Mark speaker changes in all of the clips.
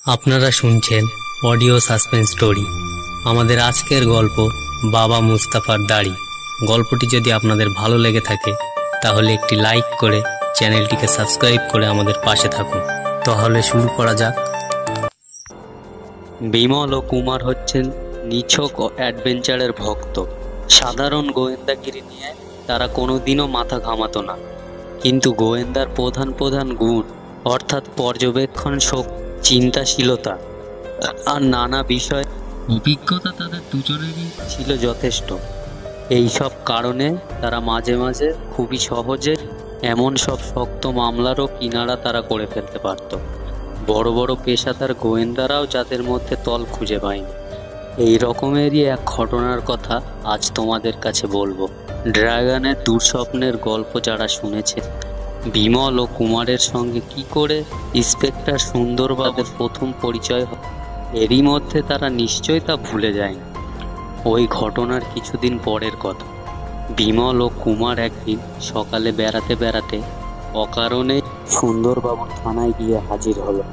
Speaker 1: আপনারা শুনছেন audio suspense story. আমাদের আজকের গল্প বাবা মুস্তাফার দাড়ি। গল্পটি যদি আপনাদের ভালো লেগে থাকে তাহলে একটি লাইক করে চ্যানেলটিকে সাবস্ক্রাইব করে আমাদের পাশে থাকুন। তাহলে শুরু করা যাক। বিমল ও কুমার হচ্ছেন নিছক অ্যাডভেঞ্চারের ভক্ত। সাধারণ গোয়েন্দাগিরি নিয়ে তারা কোনোদিনও মাথা ঘামাতো না, কিন্তু গোয়েন্দার প্রধান প্রধান গুণ অর্থাৎ পর্যবেক্ষণ শক্তি, চিন্তাশীলতা আর নানা বিষয়ে অভিজ্ঞতা তাদের দুজনেরই ছিল যথেষ্ট। এই সব কারণে তারা মাঝে মাঝে খুবই সহজে এমন সব শক্ত মামলারও কিনারা তারা করে ফেলতে পারত। বড় বড় পেশাদার গোয়েন্দারাও যাদের মধ্যে তল খুঁজে পায়নি। এই রকমেরই এক ঘটনার কথা আজ তোমাদের কাছে বলবো। ড্রাগনের দুঃস্বপ্নের গল্প যারা শুনেছে, বিমল ও কুমারের সঙ্গে কি করে ইন্সপেক্টর সুন্দরবাবুর প্রথম পরিচয় হয়, এরই মধ্যে তারা নিশ্চয়ই তা ভুলে যায়নি। ওই ঘটনার কিছুদিন পরের কথা। বিমল ও কুমার একদিন সকালে বেড়াতে বেড়াতে অকারণে সুন্দরবাবুর থানায় গিয়ে হাজির হলো।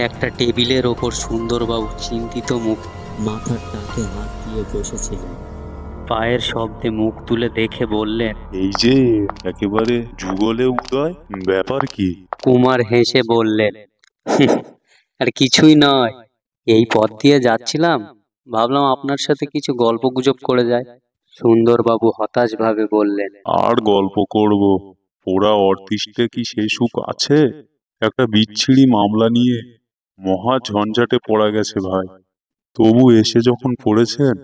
Speaker 1: একটা টেবিলের ওপর সুন্দরবাবু চিন্তিত মুখ, মাথার টাকে হাত দিয়ে বসেছিলেন। পায়ের শব্দে মুখ তুলে দেখে বললেন,
Speaker 2: এই যে একেবারে যুগলে উদয়, ব্যাপার কি?
Speaker 1: কুমার হেসে বললেন, আর কিছুই নয়, এই পথ দিয়ে যাচ্ছিলাম, ভাবলাম আপনার সাথে কিছু গল্প গুজব করে যায়। সুন্দরবাবু হতাশ ভাবে বললেন,
Speaker 2: আর গল্প করব? ওরা অর্তিষ্ঠে কি সেই সুখ আছে? একটা বিচ্ছিরি মামলা নিয়ে মহা ঝঞ্ঝাটে পড়া গেছে ভাই। তবু এসে যখন পড়েছেন,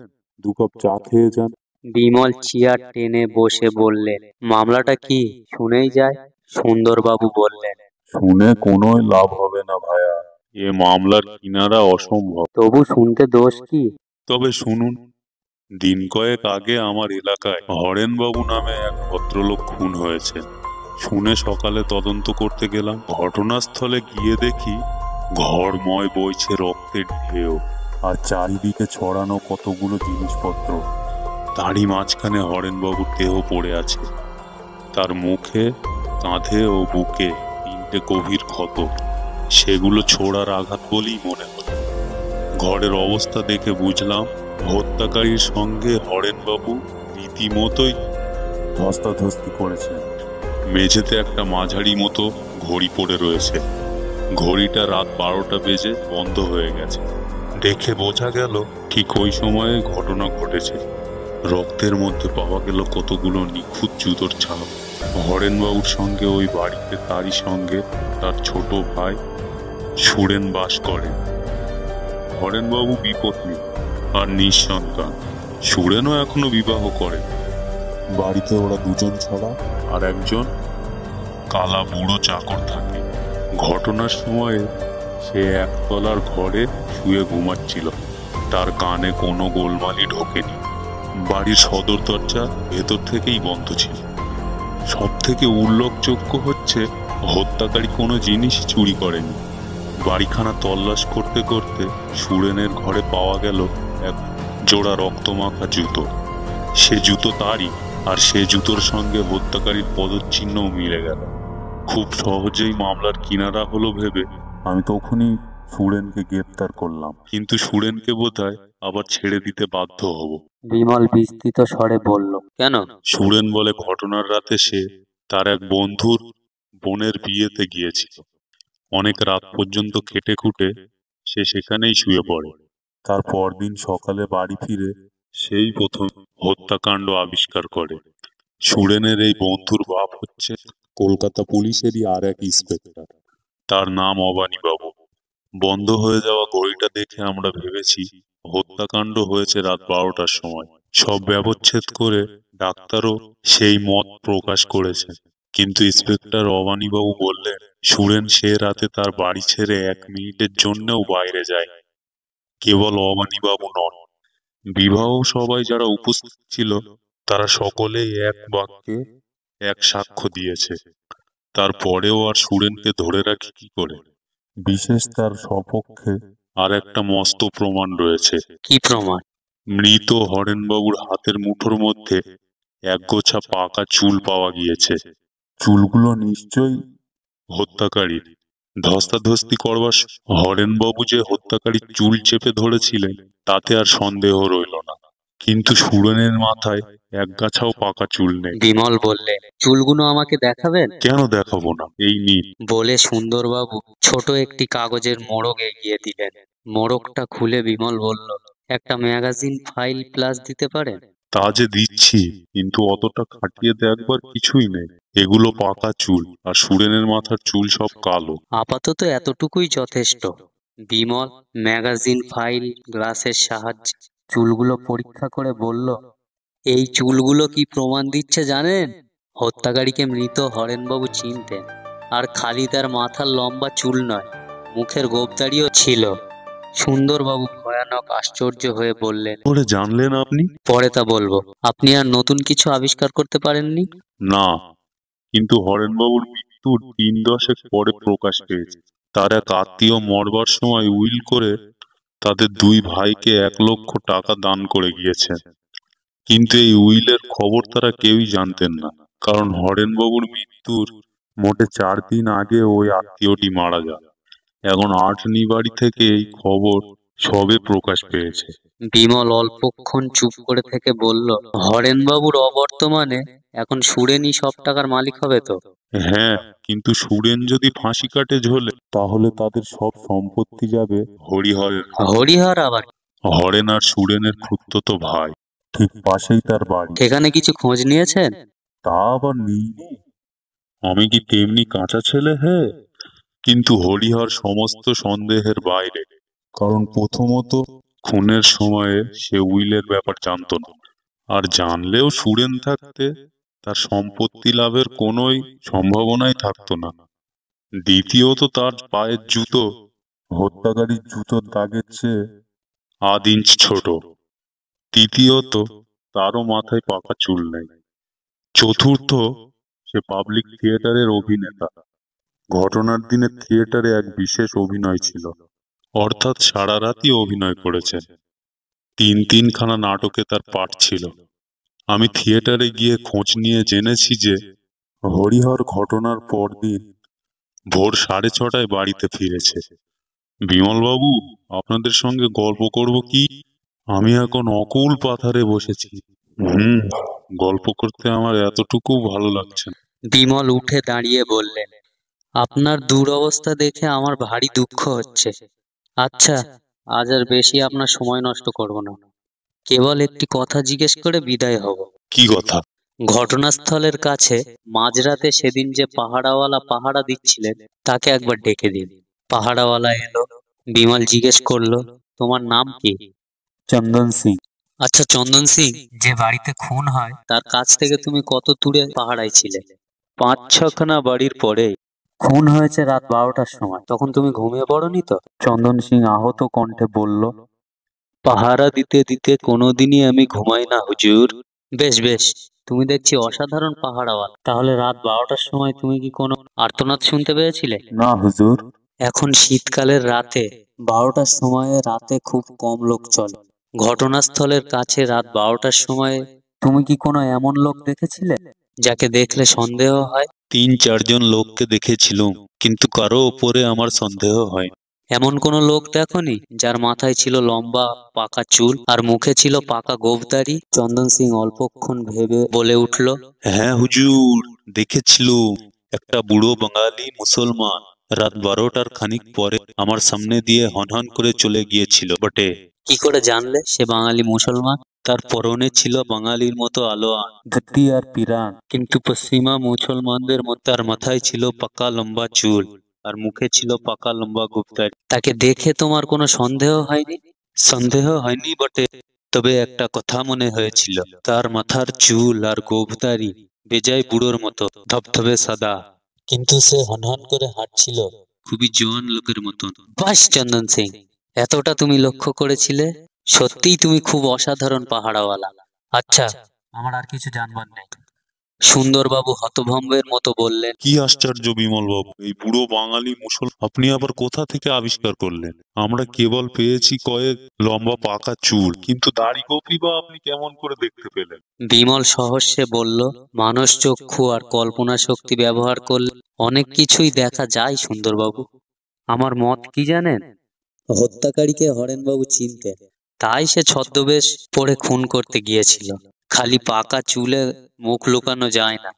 Speaker 2: দু কাপ চা খেয়ে যান।
Speaker 1: বিমল চেয়ার টেনে বসে বললেন, মামলাটা কি, শুনেই যায়। সুন্দরবাবু বললেন,
Speaker 2: শুনে কোনো লাভ হবে না ভাইয়া, এ মামলার কিনারা অসম্ভব।
Speaker 1: তবু শুনতে দোষ কি?
Speaker 2: তবে শুনুন, দিন কয়েক আগে আমার এলাকায় হরেনবাবু নামে এক ভদ্রলোক খুন হয়েছে। শুনে সকালে তদন্ত করতে গেলাম। ঘটনাস্থলে গিয়ে দেখি ঘরময় বইছে রক্তের ঢেউ, আর চারিদিকে ছড়ানো কতগুলো জিনিসপত্র। তারই মাঝখানে হরেনবাবুর দেহ পড়ে আছে। তার মুখে, কাঁধে ও বুকে 3টে গভীর ক্ষত। সেগুলো ছোড়ার আঘাত বলেই মনে হলো। ঘরের অবস্থা দেখে বুঝলাম হত্যাকারীর সঙ্গে হরেনবাবু রীতিমতোই ধস্তাধস্তি করেছেন। মেঝেতে একটা মাঝারি মতো ঘড়ি পড়ে রয়েছে। ঘড়িটা রাত 12টা বেজে বন্ধ হয়ে গেছে। দেখে বোঝা গেল ঠিক ওই সময়ে ঘটনা ঘটেছে। রক্তের মধ্যে পাওয়া গেল কতগুলো নিখুঁত জুতোর ছাপ। হরেনবাবুর সঙ্গে ওই বাড়িতে তারই সঙ্গে তার ছোট ভাই সুরেন বাস করেন। হরেনবাবু বিপত্নী আর নিঃসন্তান। সুরেনও এখনো বিবাহ করে। বাড়িতে ওরা দুজন ছাড়া আর একজন কালা বুড়ো চাকর থাকে। ঘটনার সময়ে সে একতলার ঘরে শুয়ে ঘুমাচ্ছিল। তার কানে কোনো গোলমালই ঢোকেনি। বাড়ির সদর দরজা ভেতর থেকেই বন্ধ ছিল। সব থেকে উল্লেখযোগ্য হচ্ছে হত্যাকারী কোনো জিনিস চুরি করেনি। বাড়িখানা তল্লাশ করতে করতে সুরেনের ঘরে পাওয়া গেল এক জোড়া রক্তমাখা জুতো। সে জুতো তারই, আর সে জুতোর সঙ্গে হত্যাকারীর পদচিহ্নও মিলে গেল। খুব সহজেই মামলার কিনারা হলো ভেবে আমি তখনই সুরেনকে গ্রেপ্তার করলাম, কিন্তু সুরেনকে বোধহয় আবার ছেড়ে দিতে বাধ্য হব।
Speaker 1: বিমল বিস্তৃত স্বরে বলল, কেন?
Speaker 2: সুরেন বলে ঘটনার রাতে সে তার এক বন্ধুর বোনের বিয়েতে গিয়েছিল। অনেক রাত পর্যন্ত খেটে খুঁটে সে সেখানেই শুয়ে পড়ে। তার পরদিন সকালে বাড়ি ফিরে সেই প্রথম হত্যাকাণ্ড আবিষ্কার করে। সুরেনের এই বন্ধুর বাপ হচ্ছে কলকাতা পুলিশেরই আর এক ইন্সপেক্টর। তার নাম অবানীবাবু। বন্ধ হয়ে যাওয়া ঘড়িটা দেখে আমরা ভেবেছি হত্যাকাণ্ড হয়েছে রাত 12টার সময়। সব ব্যবচ্ছেদ করে ডাক্তারও সেই মত প্রকাশ করেছে। কিন্তু ইন্সপেক্টর অবানীবাবু বললেন সুরেন সে রাতে তার বাড়ি ছেড়ে 1 মিনিটের জন্যও বাইরে যায়। কেবল অবানীবাবু নন, বিবাহ সবাই যারা উপস্থিত ছিল তারা সকলেই এক বাক্যে এক সাক্ষ্য দিয়েছে। তারপরেও আর সুরেনকে ধরে রাখি কি করে? বিশেষ তার সপক্ষে আর একটা মস্ত প্রমাণ রয়েছে।
Speaker 1: কি প্রমাণ?
Speaker 2: মৃত হরেনবাবুর হাতের মুঠোর মধ্যে একগোছা পাকা চুল পাওয়া গিয়েছে। চুলগুলো নিশ্চয়ই হত্যাকারীর। ধস্তাধস্তি করবার হরেনবাবু যে হত্যাকারীর চুল চেপে ধরেছিলেন তাতে আর সন্দেহ রইল না। কিন্তু সুরেনের মাথায় একগাছাও পাকা চুল নেই।
Speaker 1: বিমল বললে, চুলগুলো আমাকে দেখাবেন?
Speaker 2: কেন দেখাবো না, এই নিন।
Speaker 1: বলে সুন্দরবাবু ছোট একটি কাগজের মোড়ক এগিয়ে দিলেন। মোড়কটা খুলে বিমল বলল, একটা ম্যাগাজিন ফাইল প্লাস দিতে পারেন?
Speaker 2: তা যে দিচ্ছি, কিন্তু অতটা খাটিয়ে দেখবার কিছুই নেই। এগুলো পাকা চুল, আর সুরেনের মাথার চুল সব কালো।
Speaker 1: আপাতত এতটুকুই যথেষ্ট। বিমল ম্যাগাজিন ফাইল গ্লাসের সাহায্যে চুলগুলো পরীক্ষা করে বলল, এই চুলগুলো কি প্রমাণ দিচ্ছে জানেন? হত্যাকারীকে মৃত হরেনবাবু চিনতেন। আর খালি তার মাথার লম্বা চুল নয়, মুখের গোঁফদাড়িও ছিল। সুন্দরবাবু ভয়ানক আশ্চর্য হয়ে বললেন,
Speaker 2: করে জানলেন আপনি?
Speaker 1: পরে তা বলবো। আপনি আর নতুন কিছু আবিষ্কার করতে পারেননি?
Speaker 2: না, কিন্তু হরেনবাবুর মৃত্যুর 3 দশক পরে প্রকাশ পেয়েছে। তার এক আত্মীয় মরবার সময় উইল করে তাদের 2 ভাইকে 1 লক্ষ টাকা দান করে গিয়েছে। কিন্তু এই উইলের খবর তারা কেউই জানতেন না, কারণ হরেনবাবুর মৃত্যুর মোটে 4 দিন আগে ওই আত্মীয়টি মারা যায়। এখন 8 বাড়ি থেকে এই খবর সবে প্রকাশ পেয়েছে।
Speaker 1: বিমল অল্পক্ষণ চুপ করে থেকে বলল, হরেনবাবুর অবর্তমানে এখন সুরেনই সব টাকার মালিক হবে তো?
Speaker 2: হ্যাঁ, কিন্তু সুরেন যদি ফাঁসি কাটে ঝোলে, তাহলে তাদের সব সম্পত্তি যাবে হরিহরের হাতে।
Speaker 1: হরিহর আবার?
Speaker 2: হরেন আর সুরেনের খুড়তুতো ভাই, ঠিক পাশেই তার বাড়ি।
Speaker 1: সেখানে কিছু খোঁজ নিয়েছেন?
Speaker 2: তা আবার নিইনি, আমি কি তেমনি কাঁচা ছেলে হে? কিন্তু হরিহর সমস্ত সন্দেহের বাইরে, কারণ প্রথমত খুনের সময়ে সে উইলের ব্যাপার জানতো না, আর জানলেও সুরেন থাকতে তার সম্পত্তি লাভের কোনোই সম্ভাবনাই থাকতো না। দ্বিতীয়ত তার পায়ের জুতো হত্যাকারীর জুতোর দাগের চেয়ে 1/2 ইঞ্চ ছোট। তৃতীয়ত তারও মাথায় পাকা চুল নেই। চতুর্থ, সে পাবলিক থিয়েটারের অভিনেতা। ঘটনার দিনে থিয়েটারে এক বিশেষ অভিনয় ছিল, অর্থাৎ সারা রাতই অভিনয় করেছে। 3-3খানা নাটকে তার পাঠ ছিল। আমি থিয়েটারে গিয়ে খোঁজ নিয়ে জেনেছি যে হরিহর ঘটনার পরদিন ভোর 6:30টায় বাড়িতে ফিরেছে। বিমলবাবু, আপনাদের সঙ্গে গল্প করব কি? আমি এখন অকুল পাথারে বসেছি। হুম, গল্প করতে আমার এতটুকু ভালো লাগছে না।
Speaker 1: বিমল উঠে দাঁড়িয়ে বললেন, আপনার দুরবস্থা দেখে আমার ভারী দুঃখ হচ্ছে। আচ্ছা, আজ আর বেশি আপনার সময় নষ্ট করব না। কেবল একটি কথা জিজ্ঞেস করে বিদায় হব।
Speaker 2: কি কথা?
Speaker 1: ঘটনাস্থলের কাছে মাঝরাতে সেদিন যে পাহারাওয়ালা পাহারা দিচ্ছিলেন, তাকে একবার ডেকে দিন। পাহারাওয়ালা এলো। বিমল জিজ্ঞেস করলো, তোমার নাম কি? চন্দন সিং। আচ্ছা চন্দন সিং, যে বাড়িতে খুন হয় তার কাছ থেকে তুমি কত দূরে পাহারায় ছিলে? 5-6খানা বাড়ির পরে। খুন হয়েছে রাত 12টার সময়, তখন তুমি ঘুমিয়ে পড়োনি তো? চন্দন সিং আহত কণ্ঠে বলল, পাহারা দিতে দিতে কোনোদিনই আমি ঘুমাই না হুজুর। বেশ বেশ, তুমি দেখছি অসাধারণ পাহারাওয়ালা। তাহলে রাত 12টার সময় তুমি কি কোনো আর্তনাদ শুনতে পেয়েছিলে?
Speaker 2: না হুজুর।
Speaker 1: এখন শীতকালের রাতে 12টার সময়ে রাতে খুব কম লোক চলে। ঘটনাস্থলের কাছে রাত 12টার সময়ে তুমি কি কোনো এমন লোক দেখেছিলে যাকে দেখলে সন্দেহ হয়?
Speaker 3: 3-4 জন লোককে দেখেছিলুম, কিন্তু কারো ওপরে আমার সন্দেহ হয়।
Speaker 1: এমন কোনো লোক দেখনি যার মাথায় ছিল লম্বা পাকা চুল আর মুখে ছিল পাকা গোঁফদাড়ি? চন্দন সিং অল্পক্ষণ ভেবে বলে উঠল,
Speaker 3: হ্যাঁ হুজুর, দেখেছিলুম। একটা বুড়ো বাঙালি মুসলমান রাত 12টার খানিক পরে আমার সামনে দিয়ে হনহন করে চলে গিয়েছিল বটে।
Speaker 1: কি করে জানলে সে বাঙালি মুসলমান?
Speaker 3: তার পরনে ছিল বাঙালির মতো আলোয়ান
Speaker 1: ধুতি আর পিরান।
Speaker 3: কিন্তু পশ্চিমা মুসলমানদের মতো। তার মাথায় ছিল পাকা লম্বা চুল আর মুখে ছিল পাকা লম্বা গোঁফদাড়ি।
Speaker 1: তাকে দেখে তোমার কোনো সন্দেহ হয়নি?
Speaker 3: সন্দেহ হয়নি বটে, তবে একটা কথা মনে হয়েছিল। তার মাথার চুল আর গোঁফদাড়ি বেজায় বুড়োর মতো, ধবধবে সাদা, কিন্তু সে হনহন করে হাঁটছিল খুবই জোয়ান লোকের মতন।
Speaker 1: বাস চন্দন সিং, এতটা তুমি লক্ষ্য করেছিলে? সত্যিই তুমি খুব অসাধারণ পাহারাওয়ালা। আচ্ছা, আমার আর কিছু জানবার নেই। সুন্দরবাবু হতভম্বের মতো বললেন,
Speaker 2: কি আশ্চর্য বিমল বাবু, এই বুড়ো বাঙালি মুসল আপনি আবার কোথা থেকে আবিষ্কার করলেন? আমরা কেবল পেয়েছি কয়েক লম্বা পাকা চুল, কিন্তু দাড়ি গোপী বা আপনি কেমন করে দেখতে পেলেন?
Speaker 1: বিমল সহস্যে বলল, মানুষ চক্ষু আর কল্পনা শক্তি ব্যবহার করলে অনেক কিছুই দেখা যায় সুন্দরবাবু। আমার মত কি জানেন? হত্যাকারীকে হরেনবাবু চিনতেন, তাই সে ছদ্মবেশ পরে খুন করতে গিয়েছিল। খালি পাকা চুলে মুখ লুকানো যায় না,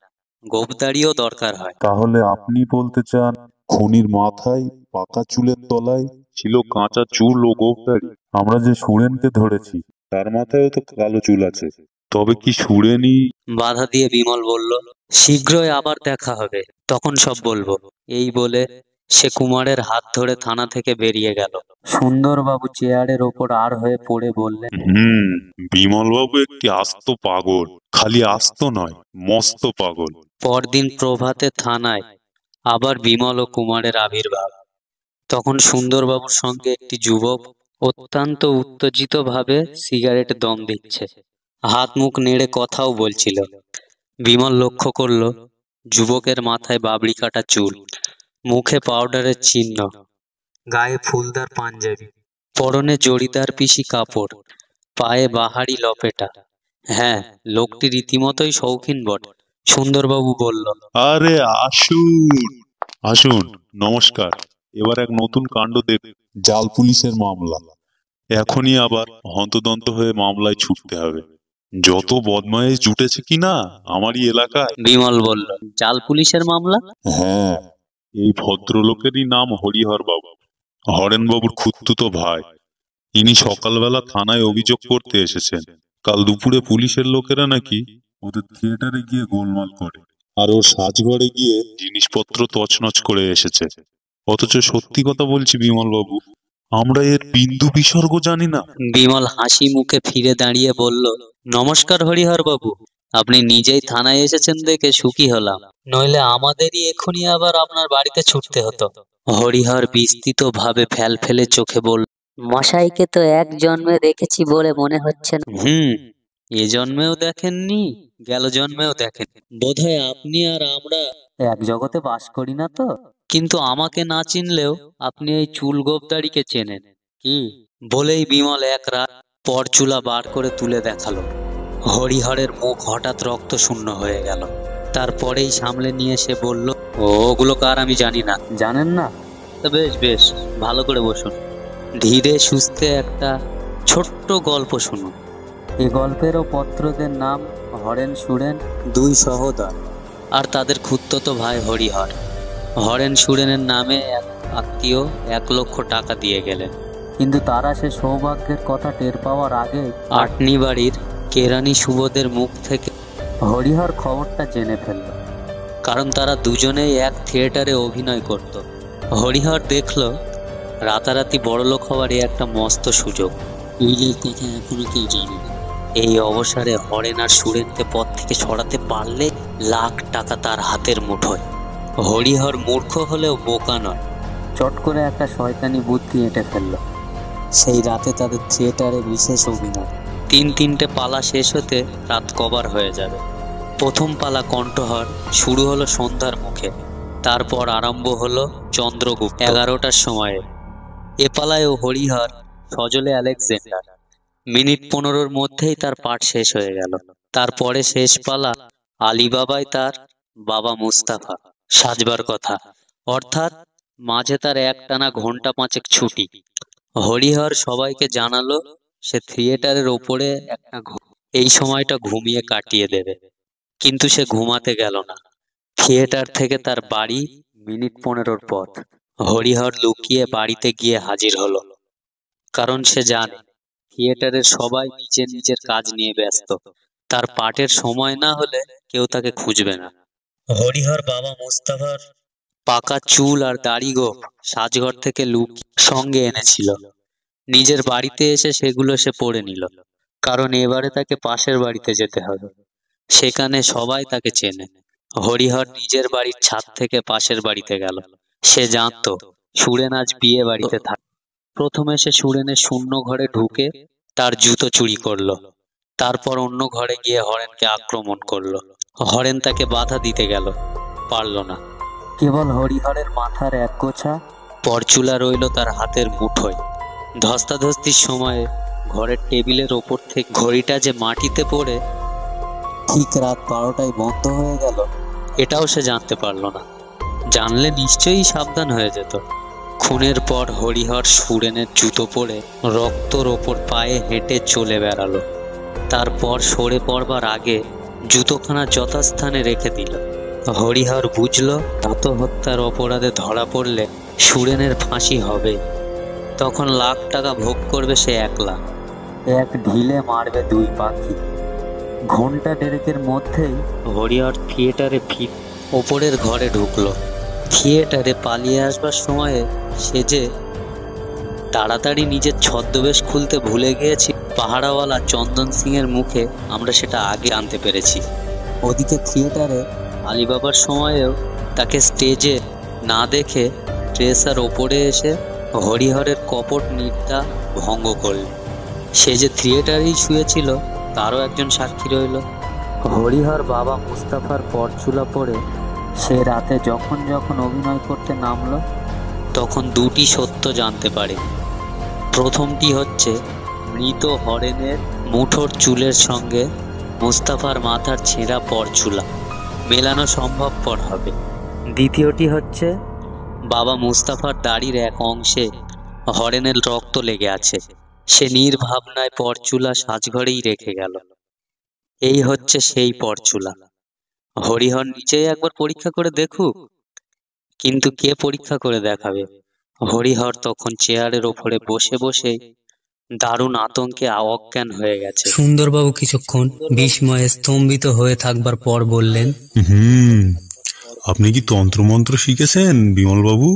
Speaker 1: গোঁফদাড়িও দরকার হয়।
Speaker 2: তাহলে আপনি বলতে চান খুনির মাথায় পাকা চুলের তলায় ছিল কাঁচা চুল ও গোঁফদাড়ি? আমরা যে সুরেনকে ধরেছি তার মাথায়ও তো কালো চুল আছে, তবে কি সুরেনই?
Speaker 1: বাধা দিয়ে বিমল বলল, শীঘ্রই আবার দেখা হবে, তখন সব বলবো। এই বলে সে কুমারের হাত ধরে থানা থেকে বেরিয়ে গেল। সুন্দরবাবু চেয়ারের ওপর আর হয়ে পড়ে বললেন,
Speaker 2: বিমলবাবু একটি আস্ত পাগল, খালি আস্ত নয়, মস্ত পাগল।
Speaker 1: পরদিন প্রভাতে থানায় আবার বিমল ও কুমারের আবির্ভাব। তখন সুন্দরবাবুর সঙ্গে একটি যুবক অত্যন্ত উত্তেজিত ভাবে সিগারেট দম দিচ্ছে, হাত মুখ নেড়ে কথাও বলছিল। বিমল লক্ষ্য করল যুবকের মাথায় বাবরি কাটা চুল, মুখে পাউডারের চিহ্ন, গায়ে ফুলদার পাঞ্জাবি, পরনে জরিদার পিসি কাপড়, পায়ে বাহারি লপেটা। হ্যাঁ, লোকটি রীতিমতোই শৌখিন বটে। সুন্দরবাবু বলল,
Speaker 2: আরে আসুন আসুন, নমস্কার। এবার এক নতুন কাণ্ড দেখ, জাল পুলিশের মামলা। এখনই আবার হন্তদন্ত হয়ে মামলায় ছুটতে হবে। যত বদমাইশ জুটেছে কিনা আমারই এলাকায়।
Speaker 1: বিমল বলল, জাল পুলিশের মামলা?
Speaker 2: হ্যাঁ, এই ভদ্রলোকেরই নাম হরিহর বাবু, হরেনবাবুর খুড়তুতো ভাই। ইনি সকালবেলা থানায় অভিযোগ করতে এসেছেন কাল দুপুরে পুলিশের লোকেরা নাকি ওদের থিয়েটারে গিয়ে গোলমাল করে আর ওর সাজঘরে গিয়ে জিনিসপত্র তছনছ করে এসেছে। অথচ সত্যি কথা বলছি বিমল বাবু, আমরা এর বিন্দু বিসর্গ জানি না।
Speaker 1: বিমল হাসি মুখে ফিরে দাঁড়িয়ে বলল, নমস্কার হরিহর বাবু, আপনি নিজেই থানায় এসেছেন দেখে সুখী হলাম, নইলে আমাদেরই এখনই আবার আপনার বাড়িতে ছুটতে হতো। হরিহর বিস্তৃত ভাবে ফেল ফেলে চোখে বলল,
Speaker 4: মশাইকে তো এক জন্মে দেখেছি বলে মনে হচ্ছে না।
Speaker 1: এ জন্মেও দেখেননি, গেল জন্মেও দেখেন। বোধহয় আপনি আর আমরা এক জগতে বাস করি না তো। কিন্তু আমাকে না চিনলেও আপনি এই চুল গোঁফদাড়িকে চেনেন কি? বলেই বিমল এক রাত পরচুলা বার করে তুলে দেখালো। হরিহরের মুখ হঠাৎ রক্ত শূন্য হয়ে গেল। তারপরেই সামলে নিয়ে সে বলল, ওগুলো কার আমি জানি না। জানেন না? তা বেশ বেশ, ভালো করে বসুন, ধীরে সুস্থে একটা ছোট্ট গল্প শুনুন। এই গল্পেরও পত্রদের নাম হরেন সুরেন, দুই সহোদর, আর তাদের খুড়তুতো ভাই হরিহর। হরেন সুরেনের নামে এক আত্মীয় 1,00,000 টাকা দিয়ে গেলেন, কিন্তু তারা সে সৌভাগ্যের কথা টের পাওয়ার আগে আটনি বাড়ির কেরানি সুবোধের মুখ থেকে হরিহর খবরটা জেনে ফেলল। কারণ তারা দুজনেই এক থিয়েটারে অভিনয় করত। হরিহর দেখল রাতারাতি বড়লোক হওয়ার একটা মস্ত সুযোগ। উইলের কথা এখনো কেউ জানে না। এই অবসরে হরেন আর সুরেনকে পথ থেকে সরাতে পারলে লাখ টাকা তার হাতের মুঠোয়। হরিহর মূর্খ হলেও বোকা নয়, চট করে একটা শয়তানি বুদ্ধি এঁটে ফেলল। সেই রাতে তাদের থিয়েটারে বিশেষ অভিনয়। 3-3টে পালা শেষ হতে রাত কভার হয়ে যাবে। প্রথম পালা কণ্ঠহার শুরু হলো সন্ধ্যার মুখে, তারপর আরম্ভ হলো চন্দ্রগুপ্ত 11টার সময়ে। এ পালায়ও হরিহর সজলে আলেকজান্ডার। মিনিট 15-র মধ্যেই তার পাঠ শেষ হয়ে গেল। তারপরে শেষ পালা আলিবাবাই তার বাবা মুস্তাফা সাজবার কথা, অর্থাৎ মাঝে তার একটানা ঘন্টা 5 ছুটি। হরিহর সবাইকে জানালো সে থিয়েটারের ওপরে এই সময়টা ঘুমিয়ে কাটিয়ে দেবে। কিন্তু সে ঘুমাতে গেল না। থিয়েটার থেকে তার বাড়ি মিনিট 15-র পথ। হরিহর লুকিয়ে বাড়িতে গিয়ে হাজির হলো, কারণ সে জানে থিয়েটারের সবাই নিজের নিজের কাজ নিয়ে ব্যস্ত। তার পাঠের সময় না হলে কেউ তাকে খুঁজবে না। হরিহর বাবা মুস্তাফার পাকা চুল আর দাড়ি গোঁফ সাজঘর থেকে সঙ্গে এনেছিল। নিজের বাড়িতে এসে সেগুলো সে পরে নিল, কারণ এবারে তাকে পাশের বাড়িতে যেতে হবে। সেখানে সবাই তাকে চেনে। হরিহর নিজের বাড়ির ছাদ থেকে পাশের বাড়িতে গেল। সে জানতো সুরেন আজ বিয়ে বাড়িতে থাকে। প্রথমে সে সুরেনের শূন্য ঘরে ঢুকে তার জুতো চুরি করলো। তারপর অন্য ঘরে গিয়ে হরেনকে আক্রমণ করলো। হরেন তাকে বাধা দিতে গেল, পারল না। কেবল হরিহরের মাথার এক গোছা পরচুলা রইল তার হাতের মুঠোয়। ধস্তাধস্তির সময়ে ঘরের টেবিলের ওপর থেকে ঘড়িটা যে মাটিতে পড়ে ঠিক রাত 12টায় বন্ধ হয়ে গেল, এটাও সে জানতে পারল না। জানলে নিশ্চয়ই সাবধান হয়ে যেত। খুনের পর হরিহর সুরেনের জুতো পরে রক্তর ওপর পায়ে হেঁটে চলে বেড়ালো। তারপর সরে পড়বার আগে জুতোখানা যথাস্থানে রেখে দিল। হরিহর বুঝল আত্মহত্যার অপরাধে ধরা পড়লে সুরেনের ফাঁসি হবে। তখন লাখ টাকা ভোগ করবে সে একলা। এক ঢিলে মারবে দুই পাখি। ঘন্টা দেড়েকের মধ্যেই হরিহর থিয়েটারে ওপরের ঘরে ঢুকলো। থিয়েটারে পালিয়ে আসবার সময়ে সে যে তাড়াতাড়ি নিজের ছদ্মবেশ খুলতে ভুলে গিয়েছি পাহারাওয়ালা চন্দন সিং এর মুখে আমরা সেটা আগে জানতে পেরেছি। ওদিকে থিয়েটারে আলিবাবার সময়েও তাকে স্টেজে না দেখে ট্রেসার ওপরে এসে হরিহরের কপট নিদ্রা ভঙ্গ করল। সে যে থিয়েটারেই শুয়েছিল তারও একজন সাক্ষী রইল। হরিহর বাবা মুস্তাফার পরচুলা পরে সে রাতে যখন যখন অভিনয় করতে নামলো তখন দুটি সত্য জানতে পারে। প্রথমটি হচ্ছে মৃত হরেনের মুঠোর চুলের সঙ্গে মুস্তাফার মাথার ছেঁড়া পরচুলা মেলানো সম্ভবপর হবে। দ্বিতীয়টি হচ্ছে বাবা মুস্তাফার দাড়ির এক অংশে হরেনের রক্ত লেগে আছে। সে নির্ভাবনায় পরচুলা সাজঘরেই রেখে গেল। এই হচ্ছে সেই পরচুলা। হরিহর নিজেই একবার পরীক্ষা করে দেখুক, কিন্তু কে পরীক্ষা করে দেখাবে? হরিহর তখন চেয়ারের ওপরে বসে বসে দারুণ আতঙ্কে অজ্ঞান হয়ে গেছে।
Speaker 3: সুন্দরবাবু কিছুক্ষণ বিস্ময়ে স্তম্ভিত হয়ে থাকবার পর বললেন,
Speaker 2: আপনি কি তন্ত্রমন্ত্র শিখেছেন বিমল বাবু?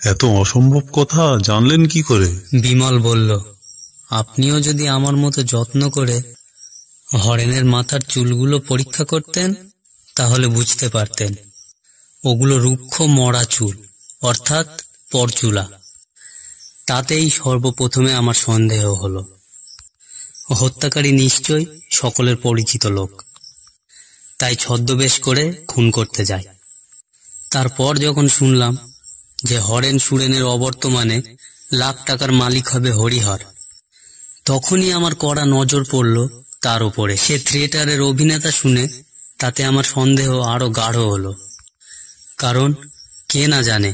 Speaker 2: এত অসম্ভব কথা জানলেন কি করে?
Speaker 3: বিমল বলল, আপনিও যদি আমার মতো যত্ন করে হরেনের মাথার চুলগুলো পরীক্ষা করতেন তাহলে বুঝতে পারতেন ওগুলো রুক্ষ মরা চুল, অর্থাৎ পরচুলা। তাতেই সর্বপ্রথমে আমার সন্দেহ হলো হত্যাকারী নিশ্চয় সকলের পরিচিত লোক, তাই ছদ্মবেশ করে খুন করতে যায়। তারপর যখন শুনলাম যে হরেন সুরেনের অবর্তমানে লাখ টাকার মালিক হবে হরিহর, তখনই আমার কড়া নজর পড়ল তার উপরে। সে থিয়েটারের অভিনেতা শুনে তাতে আমার সন্দেহ আরো গাঢ় হলো। কারণ কে না জানে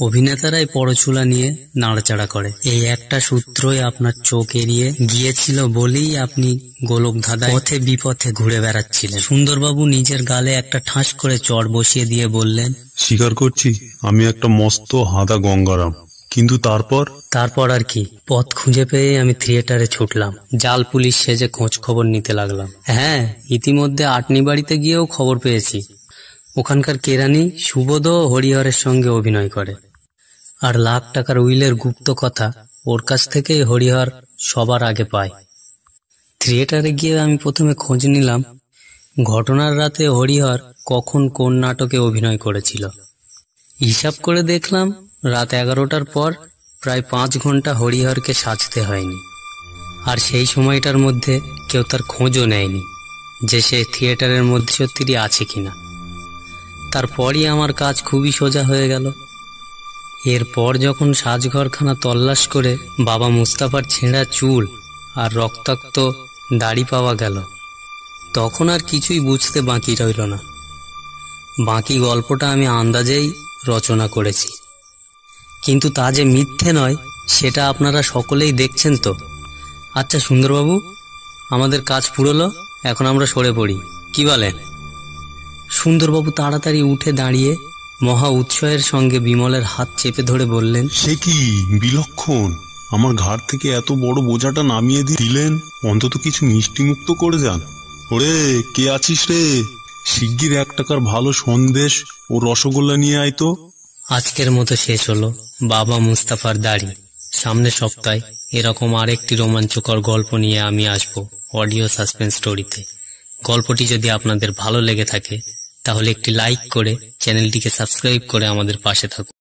Speaker 3: অভিনেতারাই পরচুলা নিয়ে নাড়াচাড়া করে। এই একটা সূত্রই আপনার চোখ এড়িয়ে গিয়েছিল বলেই আপনি গোলক ধাঁধায় পথে বিপথে ঘুরে বেড়াচ্ছিলেন। সুন্দরবাবু নিজের গালে একটা ঠাস করে চড় বসিয়ে দিয়ে বললেন,
Speaker 2: স্বীকার করছি আমি একটা মস্ত হাদা গঙ্গারাম, কিন্তু তারপর
Speaker 3: আর কি? পথ খুঁজে পেয়ে আমি থিয়েটারে ছুটলাম। জাল পুলিশ সেজে খোঁজ খবর নিতে লাগলাম। হ্যাঁ, ইতিমধ্যে আটনি বাড়িতে গিয়েও খবর পেয়েছি ওখানকার কেরানি সুবোধও হরিহরের সঙ্গে অভিনয় করে, আর লাখ টাকার উইলের গুপ্ত কথা ওর কাছ থেকেই হরিহর সবার আগে পায়। থিয়েটারে গিয়ে আমি প্রথমে খোঁজ নিলাম ঘটনার রাতে হরিহর কখন কোন নাটকে অভিনয় করেছিল। হিসাব করে দেখলাম রাত 11টার পর প্রায় 5 ঘন্টা হরিহরকে সাজতে হয়নি। আর সেই সময়টার মধ্যে কেউ তার খোঁজও নেয়নি যে সে থিয়েটারের মধ্যে সত্যি আছে কিনা। তারপরই আমার কাজ খুবই সোজা হয়ে গেল। এরপর যখন সাজঘরখানা তল্লাশ করে বাবা মুস্তাফার ছেঁড়া চুল আর রক্তাক্ত দাড়ি পাওয়া গেল, তখন আর কিছুই বুঝতে বাকি রইল না। বাকি গল্পটা আমি আন্দাজেই রচনা করেছি, কিন্তু তা যে মিথ্যে নয় সেটা আপনারা সকলেই দেখছেন তো। আচ্ছা সুন্দরবাবু, আমাদের কাজ ফুরলো, এখন আমরা সরে পড়ি, কি বলেন? সুন্দরবাবু তাড়াতাড়ি উঠে দাঁড়িয়ে মহা উৎসাহের সঙ্গে বিমলের হাত চেপে ধরে বললেন,
Speaker 2: সে কি বিলক্ষণ! আমার ঘাড় থেকে এত বড় বোঝাটা নামিয়ে দিলেন। অন্তত কিছু মিষ্টি মুক্ত করে যান। ওরে, কে আছিস রে? শিগগির 1 টাকার ভালো সন্দেশ ও রসগোল্লা নিয়ে আয় তো।
Speaker 3: আজকের মতো শেষ হলো বাবা মুস্তাফার দাড়ি। সামনের সপ্তাহে এরকম আরেকটি রোমাঞ্চকর গল্প নিয়ে আমি আসবো অডিও সাসপেন্স স্টোরিতে। গল্পটি যদি আপনাদের ভালো লেগে থাকে তাহলে একটি লাইক করে চ্যানেলটিকে সাবস্ক্রাইব করে আমাদের পাশে থাকুন।